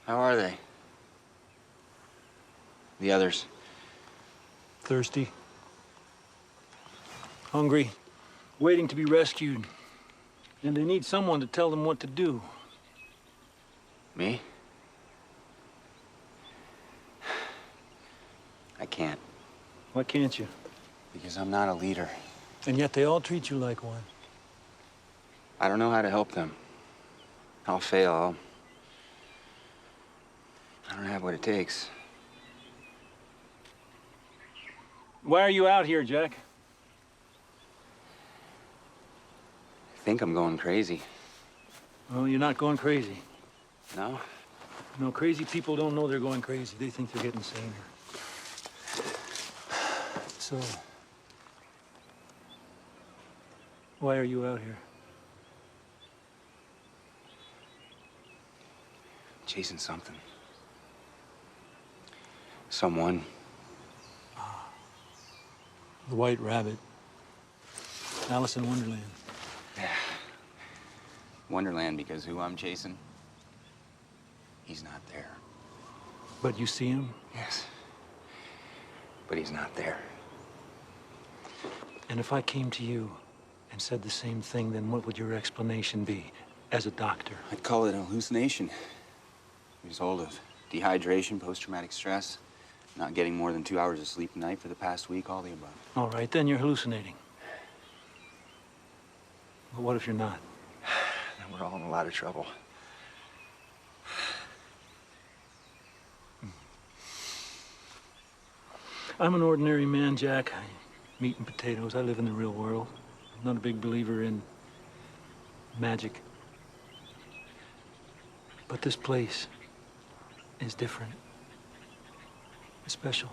How are they? The others? Thirsty. Hungry. Waiting to be rescued. And they need someone to tell them what to do. Me? I can't. Why can't you? Because I'm not a leader. And yet they all treat you like one. I don't know how to help them. I'll fail. I don't have what it takes. Why are you out here, Jack? I think I'm going crazy. Well, you're not going crazy. No? No, crazy people don't know they're going crazy. They think they're getting saner. So, why are you out here? Chasing something. Someone. The White Rabbit. Alice in Wonderland. Yeah. Wonderland, because who I'm chasing, he's not there. But you see him? Yes. But he's not there. And if I came to you and said the same thing, then what would your explanation be as a doctor? I'd call it an hallucination. Result of dehydration, post-traumatic stress, not getting more than 2 hours of sleep a night for the past week, all the above. All right, then you're hallucinating. But what if you're not? Then we're all in a lot of trouble. I'm an ordinary man, Jack. I eat meat and potatoes. I live in the real world. I'm not a big believer in magic. But this place is different. It's special.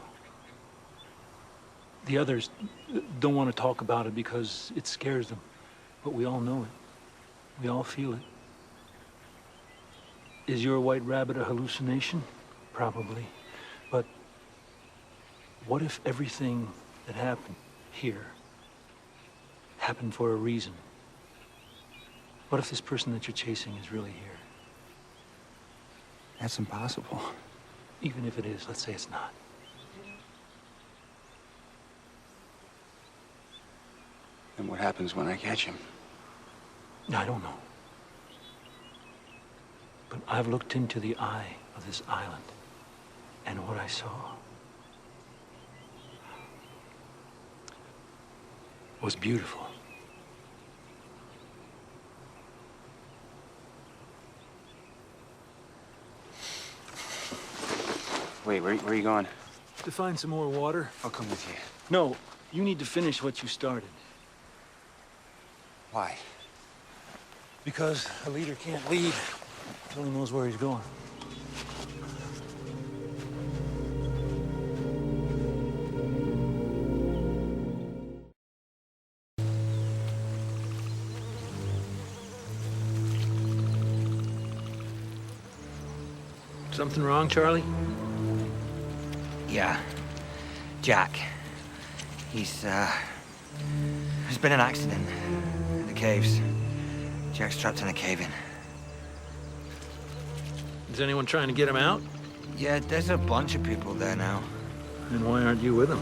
The others don't want to talk about it because it scares them. But we all know it. We all feel it. Is your White Rabbit a hallucination? Probably. But what if everything that happened here happened for a reason? What if this person that you're chasing is really here? That's impossible. Even if it is, let's say it's not. Then what happens when I catch him? I don't know. But I've looked into the eye of this island, and what I saw was beautiful. Wait, where are you going? To find some more water? I'll come with you. No, you need to finish what you started. Why? Because a leader can't lead until he knows where he's going. Something wrong, Charlie? Yeah. Jack. There's been an accident in the caves. Jack's trapped in a cave-in. Is anyone trying to get him out? Yeah, there's a bunch of people there now. And why aren't you with him?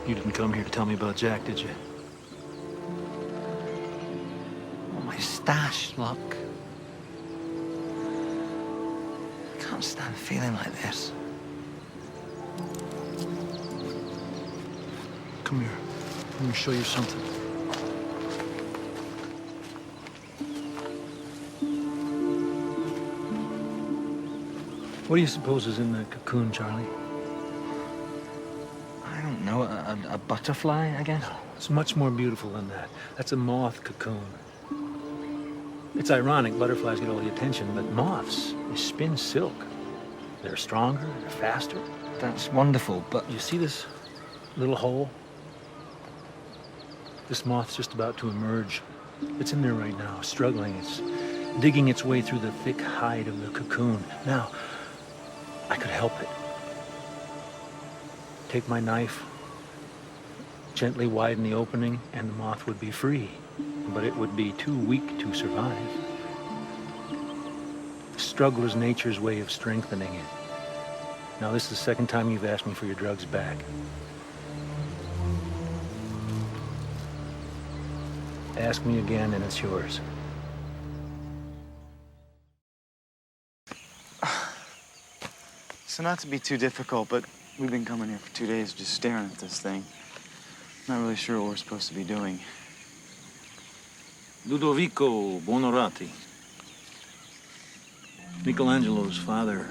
You didn't come here to tell me about Jack, did you? Oh, my stash, Locke. I can't stand feeling like this. Come here. Let me show you something. What do you suppose is in that cocoon, Charlie? I don't know, a butterfly, I guess? No, it's much more beautiful than that. That's a moth cocoon. It's ironic, butterflies get all the attention, but moths, they spin silk. They're stronger, they're faster. That's wonderful, but You see this little hole? This moth's just about to emerge. It's in there right now, struggling. It's digging its way through the thick hide of the cocoon. Now, I could help it. Take my knife, Gently widen the opening, and the moth would be free. But it would be too weak to survive. Struggle is nature's way of strengthening it. Now, this is the second time you've asked me for your drugs back. Ask me again, and it's yours. So not to be too difficult, but we've been coming here for 2 days just staring at this thing. Not really sure what we're supposed to be doing. Ludovico Buonarroti. Michelangelo's father.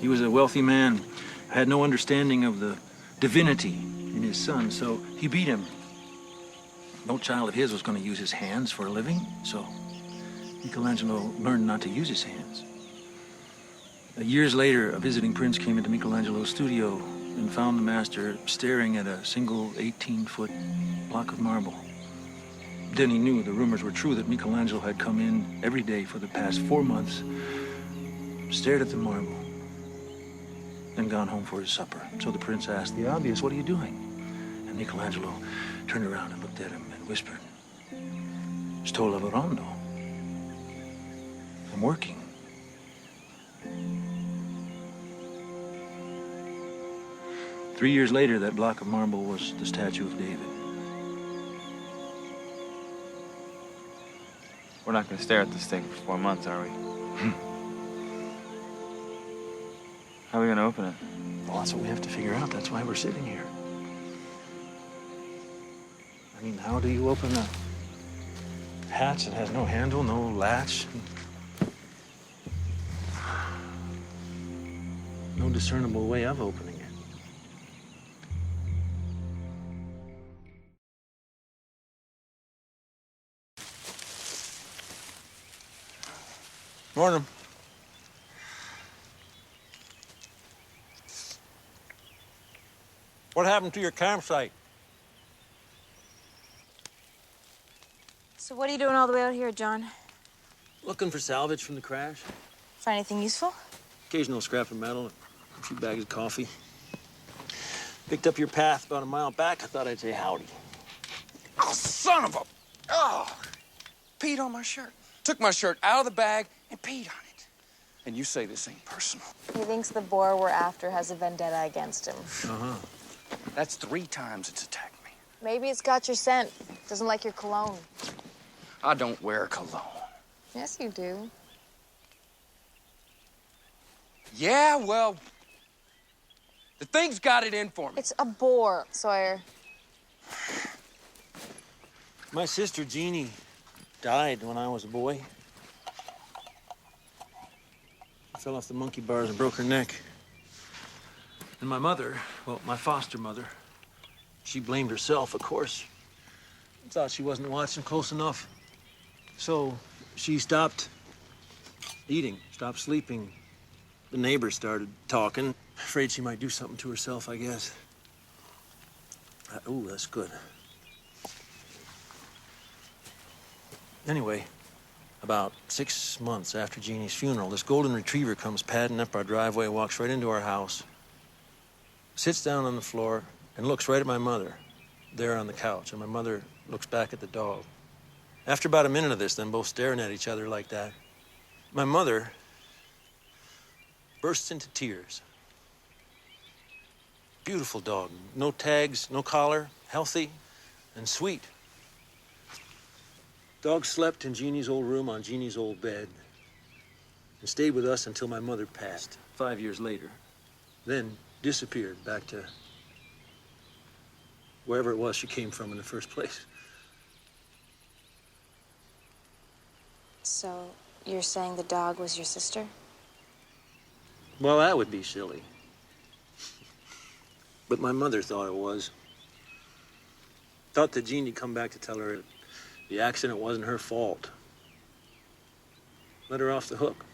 He was a wealthy man, had no understanding of the divinity in his son, so he beat him. No child of his was going to use his hands for a living, so Michelangelo learned not to use his hands. Years later, a visiting prince came into Michelangelo's studio and found the master staring at a single 18-foot block of marble. Then he knew the rumors were true that Michelangelo had come in every day for the past 4 months, stared at the marble, then gone home for his supper. So the prince asked the obvious, "What are you doing?" And Michelangelo turned around and looked at him and whispered, "Sto lavorando. I'm working." Three years later, that block of marble was the statue of David. We're not gonna stare at this thing for 4 months, are we? How are we gonna open it? Well, that's what we have to figure out. That's why we're sitting here. I mean, how do you open a hatch that has no handle, no latch? No discernible way of opening it. Morning. What happened to your campsite? So what are you doing all the way out here, John? Looking for salvage from the crash. Find anything useful? Occasional scrap of metal, a few bags of coffee. Picked up your path about a mile back. I thought I'd say howdy. Oh, son of a... Oh! Peed on my shirt. Took my shirt out of the bag and peed on it. And you say this ain't personal. He thinks the boar we're after has a vendetta against him. Uh-huh. That's 3 times it's attacked me. Maybe it's got your scent. Doesn't like your cologne. I don't wear cologne. Yes, you do. Yeah, well... The thing's got it in for me. It's a boar, Sawyer. My sister, Jeannie, died when I was a boy. I fell off the monkey bars and broke her neck. And my mother, well, my foster mother, she blamed herself, of course. Thought she wasn't watching close enough. So she stopped eating, stopped sleeping. The neighbors started talking. Afraid she might do something to herself, I guess. Ooh, that's good. Anyway, about 6 months after Jeannie's funeral, this golden retriever comes padding up our driveway, walks right into our house, sits down on the floor, and looks right at my mother, there on the couch. And my mother looks back at the dog. After about a minute of this, them both staring at each other like that, my mother bursts into tears. Beautiful dog. No tags, no collar, healthy and sweet. Dog slept in Jeannie's old room on Jeannie's old bed and stayed with us until my mother passed 5 years later. Then disappeared back to wherever it was she came from in the first place. So you're saying the dog was your sister? Well, that would be silly. But my mother thought it was. Thought that Jeannie'd come back to tell her the accident wasn't her fault. Let her off the hook.